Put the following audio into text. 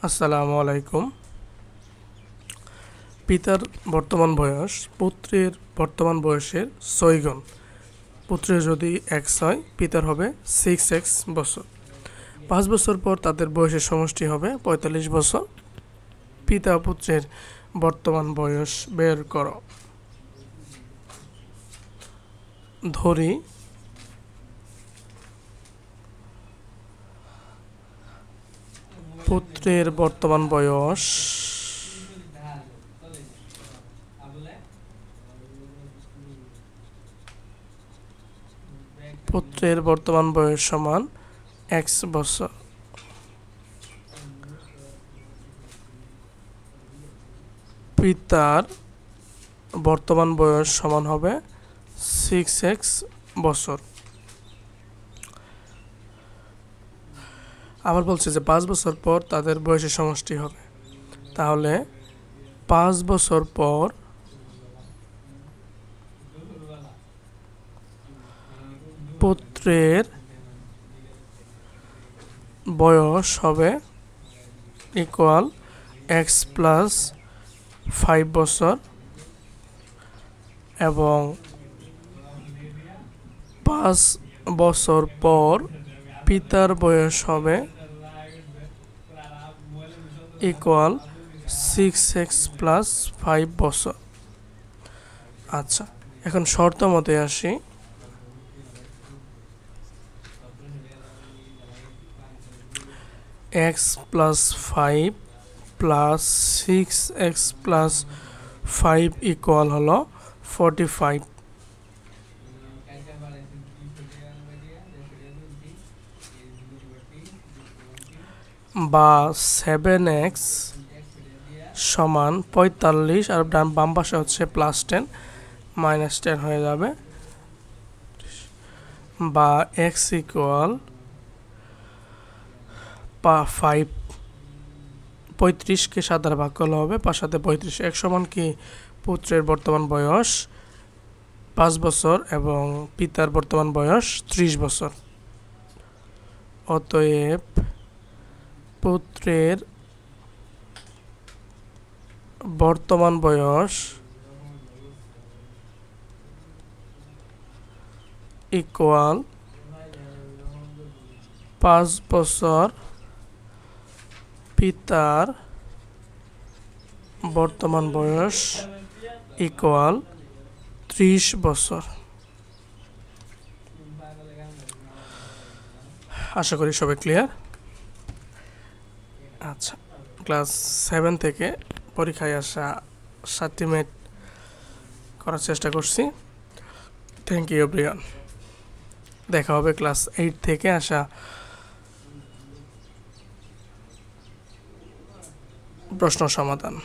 আসসালামু আলাইকুম। পিতার বর্তমান বয়স পুত্রের বর্তমান বয়সের 6 গুণ। পুত্রের যদি x হয়, পিতার হবে 6x বছর। 5 বছর পর তাদের বয়সের সমষ্টি হবে 45 বছর। পিতা পুত্রের বর্তমান বয়স বের করো। ধরি পুত্রের বর্তমান বয়স সমান x বছর। পিতার বর্তমান বয়স সমান হবে 6x বছর। আবার বলছে যে 5 বছর পর তাদের বয়সের সমষ্টি হবে, তাহলে 5 বছর পর পুত্রের বয়স হবে ইকুয়াল x প্লাস 5 বছর এবং 5 বছর পর পিতার বয়স হবে ইকুয়াল 6x প্লাস 5 বছর। আচ্ছা, এখন শর্ত মতে আসি। x plus 5 plus 6x plus 5 equal হলো 45 বা 7x সমান 45 আর বাম পাশে হচ্ছে প্লাস 10 মাইনাস 10 হয়ে যাবে, বা x ইকুয়াল 5 35কে 7 দ্বারা ভাগ করলে হবে 5 সাথে 35। এক সমান কি পুত্রের বর্তমান বয়স 5 বছর এবং পিতার বর্তমান বয়স 30 বছর। অতএব পুত্রের বর্তমান বয়স ইকুয়াল 5 বছর, পিতার বর্তমান বয়স ইকুয়াল 30 বছর। আশা করি সবাই ক্লিয়ার। আচ্ছা, ক্লাস 7 থেকে পরীক্ষায় আসা 7টি মিনিট করার চেষ্টা করছি। Thank you everyone. দেখা হবে ক্লাস 8 থেকে আসা প্রশ্ন সমাধান।